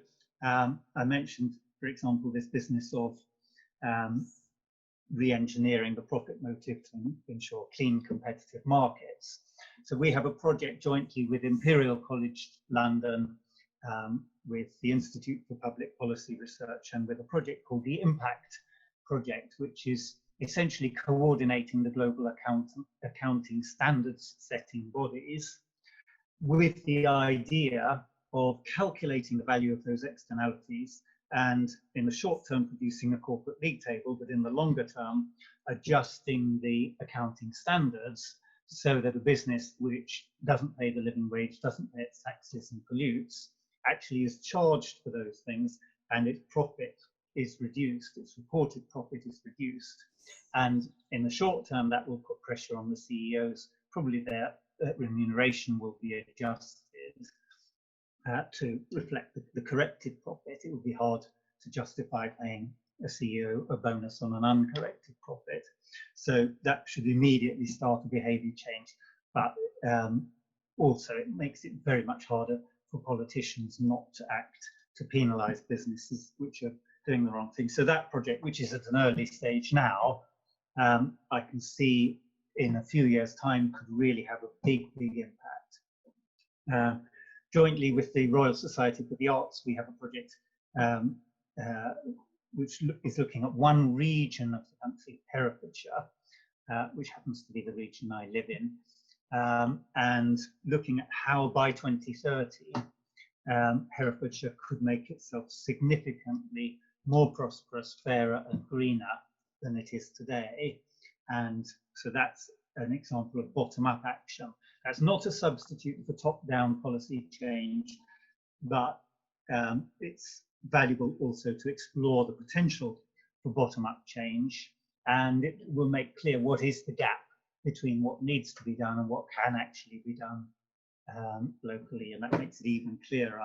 I mentioned, for example, this business of re-engineering the profit motive to ensure clean, competitive markets. So we have a project jointly with Imperial College London, with the Institute for Public Policy Research, and with a project called the Impact Project, which is essentially coordinating the global accounting standards setting bodies with the idea of calculating the value of those externalities, and in the short term producing a corporate league table, but in the longer term adjusting the accounting standards so that a business which doesn't pay the living wage, doesn't pay its taxes and pollutes, actually is charged for those things, and its profit is reduced, its reported profit is reduced. And in the short term, that will put pressure on the CEOs. Probably their remuneration will be adjusted to reflect the corrected profit. It would be hard to justify paying a CEO a bonus on an uncorrected profit. So that should immediately start a behaviour change. But also it makes it very much harder for politicians not to act to penalise businesses which are doing the wrong thing. So that project, which is at an early stage now, I can see in a few years' time could really have a big, big impact. Jointly with the Royal Society for the Arts, we have a project which is looking at one region of the country, Herefordshire, which happens to be the region I live in, and looking at how by 2030 Herefordshire could make itself significantly more prosperous, fairer and greener than it is today. And so that's an example of bottom-up action. That's not a substitute for top-down policy change, but it's valuable also to explore the potential for bottom-up change, and it will make clear what is the gap between what needs to be done and what can actually be done locally, and that makes it even clearer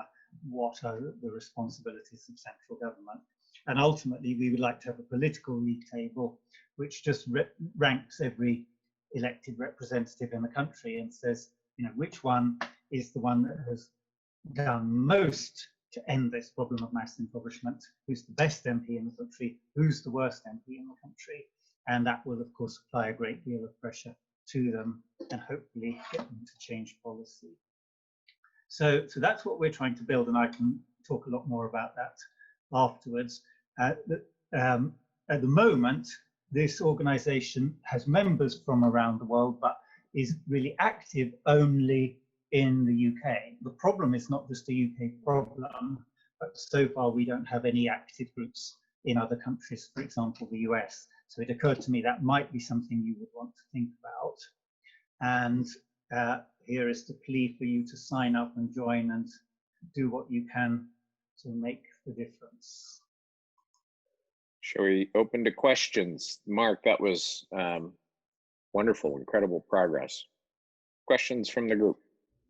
what are the responsibilities of central government. And ultimately, we would like to have a political league table which just ranks every elected representative in the country and says, you know, which one is the one that has done most to end this problem of mass impoverishment, who's the best MP in the country, who's the worst MP in the country, and that will of course apply a great deal of pressure to them and hopefully get them to change policy. So that's what we're trying to build, and I can talk a lot more about that afterwards. At the moment, this organisation has members from around the world, but is really active only in the UK. The problem is not just a UK problem, but so far we don't have any active groups in other countries, for example, the US. So it occurred to me that might be something you would want to think about. And here is the plea for you to sign up and join and do what you can to make the difference. Shall we open to questions? Mark, that was wonderful, incredible progress. Questions from the group?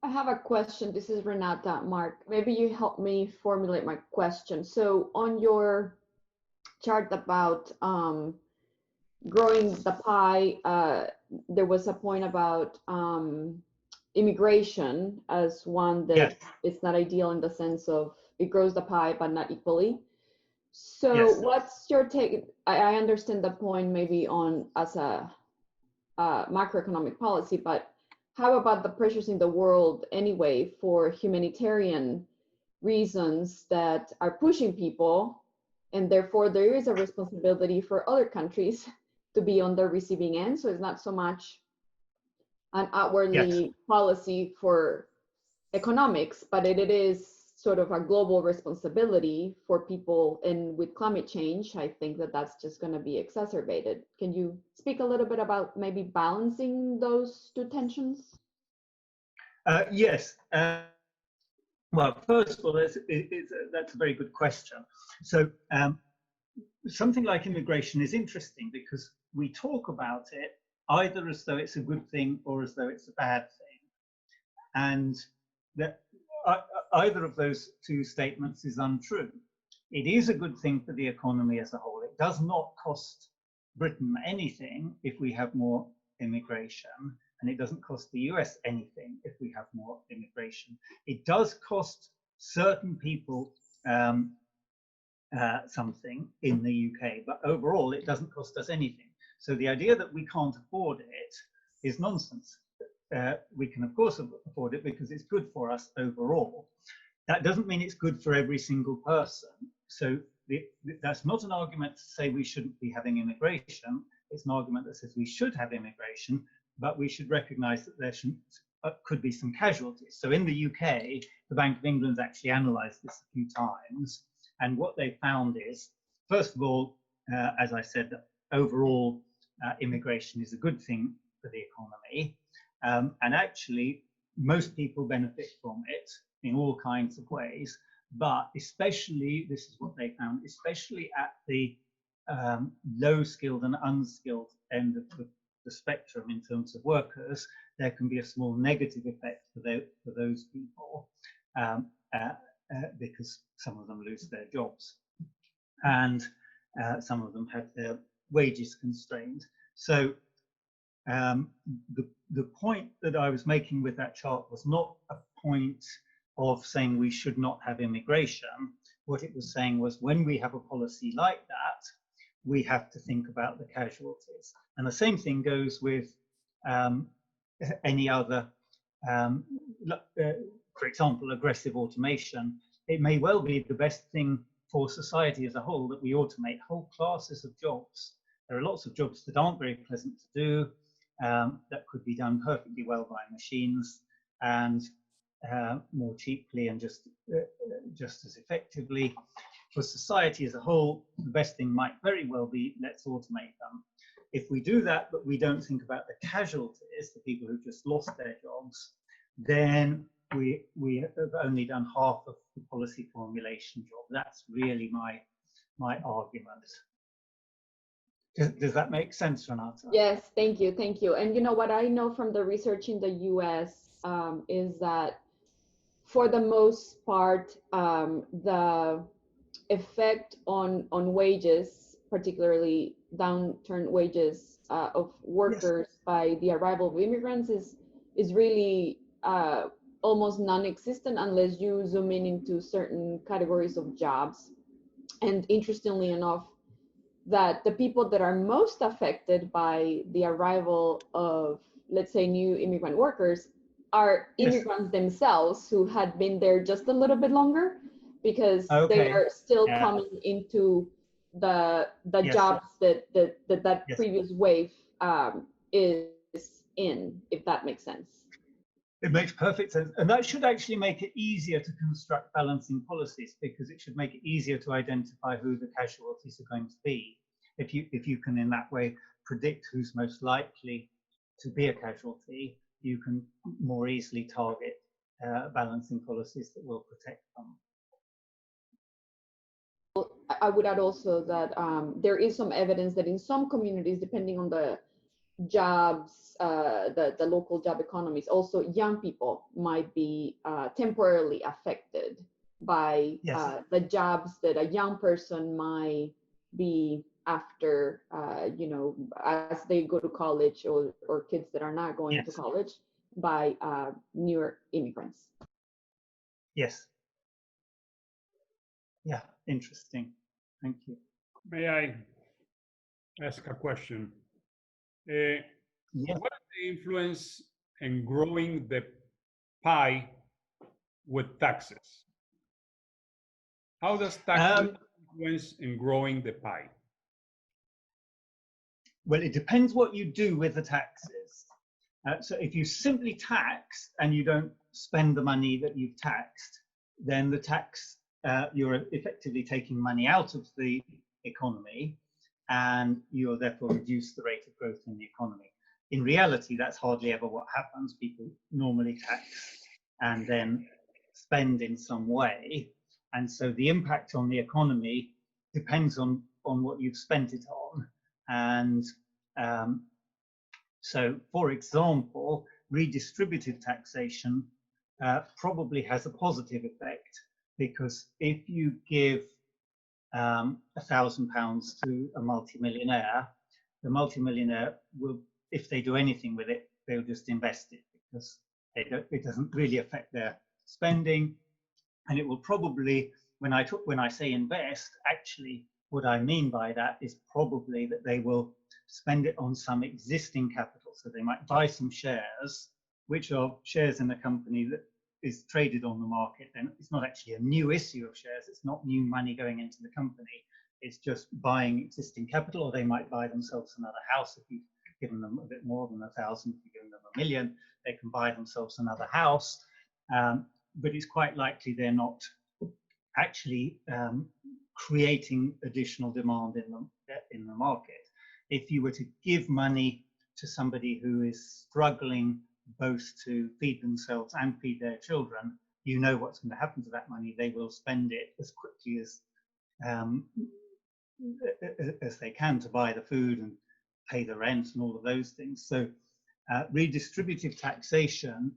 I have a question. This is Renata. Mark, maybe you help me formulate my question. So on your chart about growing the pie, there was a point about immigration as one that Yes. is not ideal in the sense of it grows the pie but not equally. So Yes. what's your take? I understand the point maybe on as a macroeconomic policy, but how about the pressures in the world anyway for humanitarian reasons that are pushing people, and therefore there is a responsibility for other countries to be on the receiving end. So it's not so much an outwardly policy for economics, but it is sort of a global responsibility for people. And with climate change, I think that that's just going to be exacerbated. Can you speak a little bit about maybe balancing those two tensions? Yes. Well, first of all, that's a very good question. So something like immigration is interesting because we talk about it either as though it's a good thing or as though it's a bad thing. And that either of those two statements is untrue. It is a good thing for the economy as a whole. It does not cost Britain anything if we have more immigration, and it doesn't cost the US anything if we have more immigration. It does cost certain people something in the UK, but overall it doesn't cost us anything. So the idea that we can't afford it is nonsense. We can of course afford it because it's good for us overall. That doesn't mean it's good for every single person. So that's not an argument to say we shouldn't be having immigration. It's an argument that says we should have immigration, but we should recognize that there could be some casualties. So in the UK, the Bank of England's actually analysed this a few times. And what they found is, first of all, as I said, that overall immigration is a good thing for the economy. And actually, most people benefit from it in all kinds of ways. But especially, this is what they found, especially at the low-skilled and unskilled end of the spectrum in terms of workers, there can be a small negative effect for those people because some of them lose their jobs and some of them have their wages constrained. So the point that I was making with that chart was not a point of saying we should not have immigration. What it was saying was when we have a policy like that, we have to think about the casualties. And the same thing goes with any other, for example, aggressive automation. It may well be the best thing for society as a whole that we automate whole classes of jobs. There are lots of jobs that aren't very pleasant to do, that could be done perfectly well by machines and more cheaply and just as effectively. For society as a whole, the best thing might very well be let's automate them. If we do that, but we don't think about the casualties, the people who just lost their jobs, then we have only done half of the policy formulation job. That's really my argument. Does that make sense, Renata? Yes, thank you, thank you. And you know what I know from the research in the US is that for the most part, the effect on wages, particularly downturn wages of workers by the arrival of immigrants is really almost non-existent unless you zoom in into certain categories of jobs. And interestingly enough, that the people that are most affected by the arrival of, let's say, new immigrant workers are immigrants themselves who had been there just a little bit longer, because they are still coming into the jobs that previous wave is in, if that makes sense. It makes perfect sense. And that should actually make it easier to construct balancing policies, because it should make it easier to identify who the casualties are going to be. If you can in that way predict who's most likely to be a casualty, you can more easily target balancing policies that will protect them. I would add also that there is some evidence that in some communities, depending on the jobs, the local job economies, also young people might be temporarily affected by the jobs that a young person might be after, you know, as they go to college, or kids that are not going to Yes. college, by newer immigrants. Yes. Yeah, interesting. Thank you. May I ask a question? Yeah. What is the influence in growing the pie with taxes? How does taxes influence in growing the pie? Well, it depends what you do with the taxes. So if you simply tax and you don't spend the money that you've taxed, then the tax, you're effectively taking money out of the economy, and you'll therefore reduce the rate of growth in the economy. In reality, that's hardly ever what happens. People normally tax and then spend in some way. And so the impact on the economy depends on what you've spent it on. And so, for example, redistributive taxation probably has a positive effect, because if you give £1,000 to a multimillionaire, the multimillionaire will, if they do anything with it, they'll just invest it, because it doesn't really affect their spending. And it will probably, when I say invest, actually what I mean by that is probably that they will spend it on some existing capital. So they might buy some shares, which are shares in a company that is traded on the market. And it's not actually a new issue of shares. It's not new money going into the company. It's just buying existing capital. Or they might buy themselves another house. If you've given them a bit more than 1,000, if you've given them $1 million, they can buy themselves another house. But it's quite likely they're not actually creating additional demand in the market. If you were to give money to somebody who is struggling both to feed themselves and feed their children, you know what's going to happen to that money. They will spend it as quickly as they can to buy the food and pay the rent and all of those things. So redistributive taxation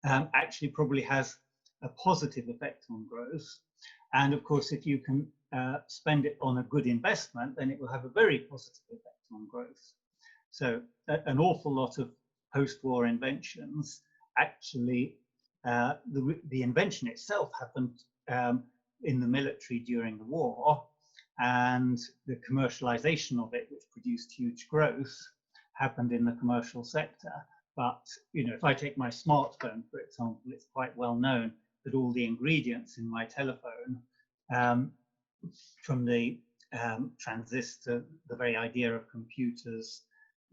actually probably has a positive effect on growth. And of course, if you can spend it on a good investment, then it will have a very positive effect on growth. So an awful lot of post-war inventions, actually, the invention itself happened in the military during the war, and the commercialization of it, which produced huge growth, happened in the commercial sector. But you know, if I take my smartphone, for example, it's quite well known that all the ingredients in my telephone, from the transistor, the very idea of computers,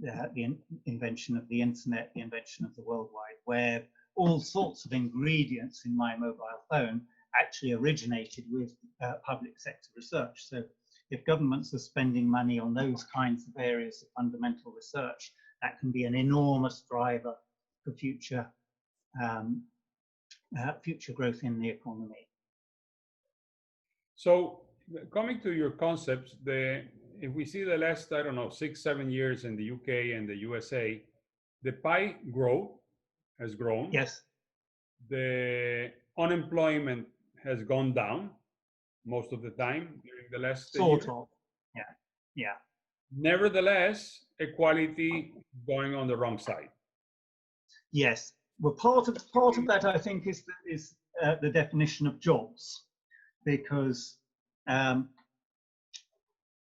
the invention of the internet, the invention of the World Wide Web, all sorts of ingredients in my mobile phone actually originated with public sector research. So if governments are spending money on those kinds of areas of fundamental research, that can be an enormous driver for future growth in the economy. So coming to your concepts, if we see the last, I don't know, 6-7 years in the UK and the USA, the pie has grown. Yes. The unemployment has gone down most of the time during the last sort year. of. Yeah. Nevertheless, equality going on the wrong side. Yes. Well, part of that, I think, is the definition of jobs, because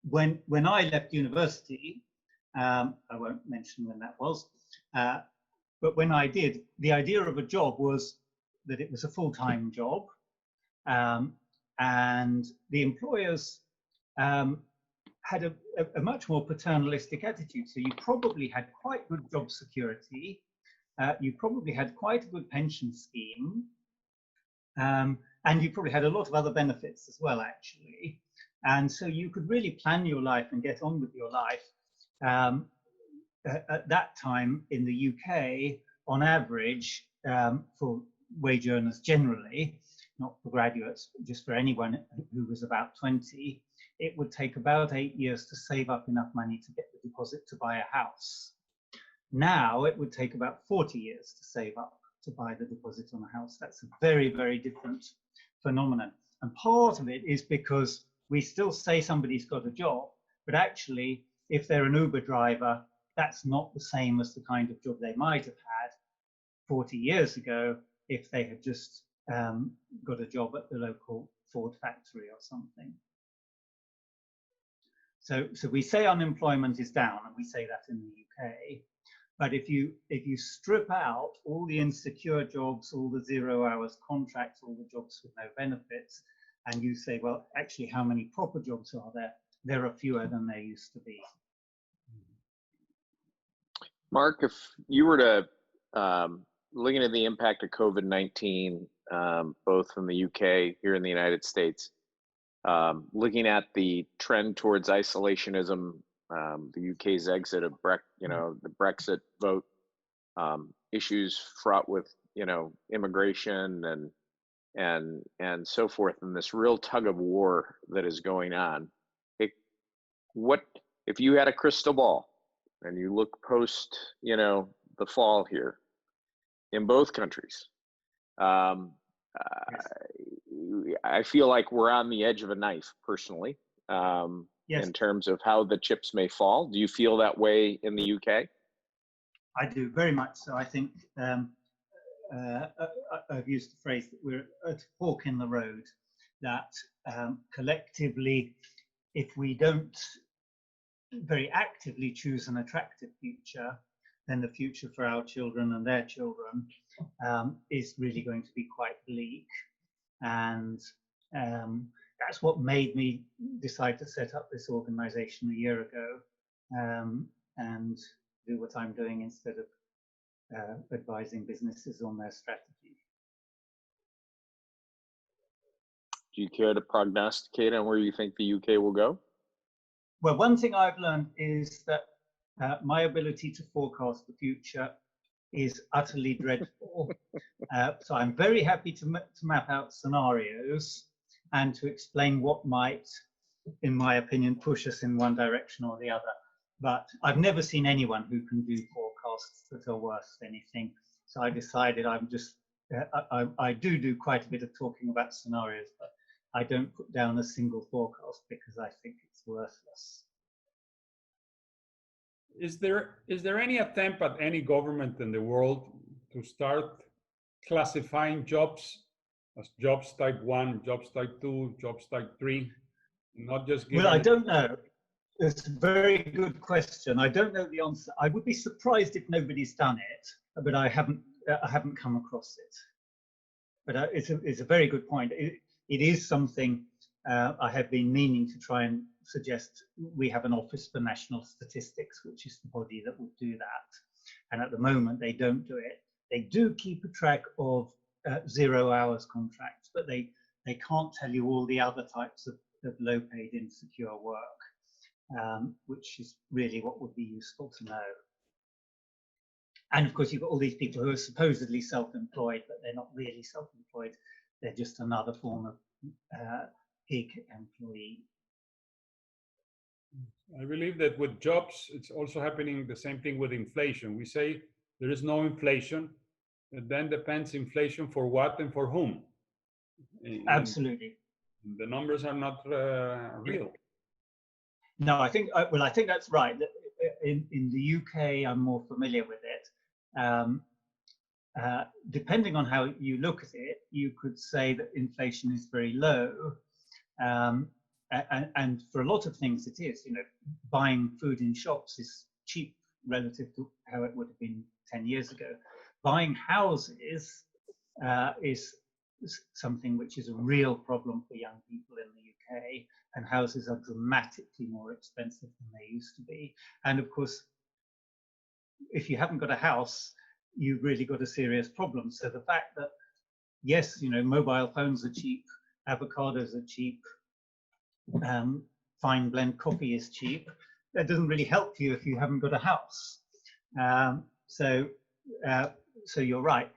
when I left university, I won't mention when that was, but when I did, the idea of a job was that it was a full-time job, and the employers had a much more paternalistic attitude. So you probably had quite good job security, you probably had quite a good pension scheme, and you probably had a lot of other benefits as well, actually. And so you could really plan your life and get on with your life. At that time in the UK, on average, for wage earners generally, not for graduates, just for anyone who was about 20, it would take about 8 years to save up enough money to get the deposit to buy a house. Now it would take about 40 years to save up to buy the deposit on a house. That's a very, very different phenomenon. And part of it is because we still say somebody's got a job, but actually, if they're an Uber driver, that's not the same as the kind of job they might have had 40 years ago if they had just got a job at the local Ford factory or something. So we say unemployment is down, and we say that in the UK. But if you strip out all the insecure jobs, all the 0 hours contracts, all the jobs with no benefits, and you say, well, actually, how many proper jobs are there? There are fewer than there used to be. Mark, if you were to looking at the impact of COVID-19, both in the UK, here in the United States, looking at the trend towards isolationism, the UK's exit of the Brexit vote, issues fraught with immigration and so forth, and this real tug of war that is going on. What if you had a crystal ball and you look post the fall here in both countries? Yes. I feel like we're on the edge of a knife, personally, Yes. in terms of how the chips may fall. Do you feel that way in the UK? I do, very much so. I think I've used the phrase that we're at a fork in the road, that collectively, if we don't very actively choose an attractive future, then the future for our children and their children is really going to be quite bleak. And that's what made me decide to set up this organization a year ago and do what I'm doing instead of advising businesses on their strategy. Do you care to prognosticate on where you think the UK will go? Well, one thing I've learned is that my ability to forecast the future is utterly dreadful. So I'm very happy to map out scenarios and to explain what might, in my opinion, push us in one direction or the other. But I've never seen anyone who can do forecasts that are worth anything. So I decided I'm just, I do quite a bit of talking about scenarios, but I don't put down a single forecast because I think it's worthless. Is there any attempt at any government in the world to start classifying jobs as jobs type 1, jobs type 2, jobs type 3, not just giving... Well, I don't know. It's a very good question. I don't know the answer. I would be surprised if nobody's done it, but I haven't come across it. But it's a very good point. It is something I have been meaning to try and suggest. We have an Office for National Statistics, which is the body that will do that. And at the moment, they don't do it. They do keep a track of 0 hours contracts, but they can't tell you all the other types of low paid insecure work, which is really what would be useful to know. And of course, you've got all these people who are supposedly self-employed, but they're not really self-employed. They're just another form of gig employee. I believe that with jobs, it's also happening the same thing with inflation. We say there is no inflation. It then depends inflation for what and for whom. Absolutely. The numbers are not real. No, I think that's right. In the UK, I'm more familiar with it. Depending on how you look at it, you could say that inflation is very low. And for a lot of things it is. Buying food in shops is cheap relative to how it would have been 10 years ago. Buying houses is something which is a real problem for young people in the UK, and houses are dramatically more expensive than they used to be. And of course, if you haven't got a house, you've really got a serious problem. So the fact that, yes, mobile phones are cheap, avocados are cheap, fine blend coffee is cheap, that doesn't really help you if you haven't got a house. So you're right.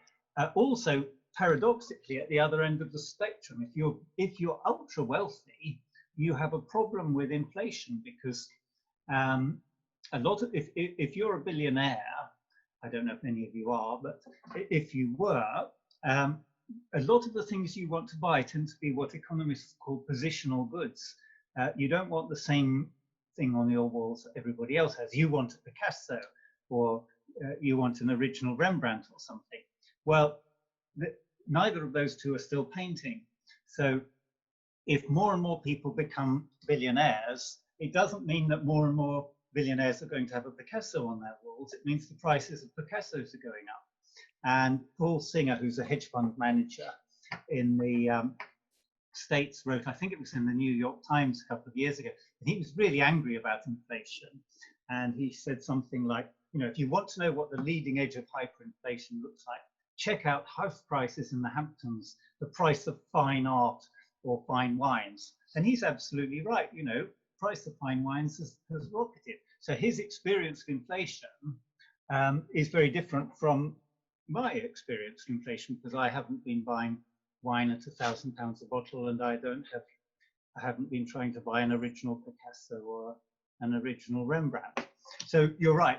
Also, paradoxically, at the other end of the spectrum, if you're ultra wealthy, you have a problem with inflation, because if you're a billionaire, I don't know if any of you are, but if you were, a lot of the things you want to buy tend to be what economists call positional goods. You don't want the same thing on your walls that everybody else has. You want a Picasso, or you want an original Rembrandt or something. Well, neither of those two are still painting. So if more and more people become billionaires, it doesn't mean that more and more billionaires are going to have a Picasso on their walls. It means the prices of Picassos are going up. And Paul Singer, who's a hedge fund manager in the States, wrote, I think it was in the New York Times a couple of years ago, and he was really angry about inflation. And he said something like, you know, if you want to know what the leading edge of hyperinflation looks like, check out house prices in the Hamptons, the price of fine art or fine wines. And he's absolutely right. You know, price of fine wines has rocketed. So his experience of inflation is very different from my experience of inflation, because I haven't been buying wine at £1,000 a bottle, and I haven't been trying to buy an original Picasso or an original Rembrandt. So you're right.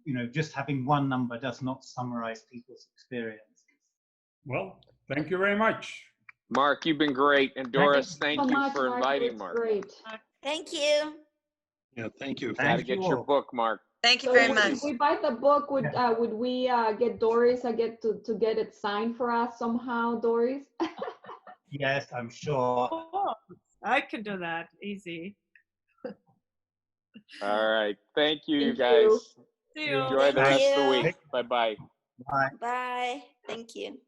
You know, just having one number does not summarize people's experience. Well, thank you very much. Mark, you've been great. And Doris, thank you for inviting Mark. Great. Thank you. Yeah, thank you. Gotta get your book, Mark. Thank you So very much. if we buy the book, would we get Doris to get it signed for us somehow, Doris? Yes, I'm sure. Oh, I can do that easy. All right. Thank you, Thank guys. you. See you. Enjoy the Thank rest of the you. week. Bye-bye. Bye. Bye. Thank you.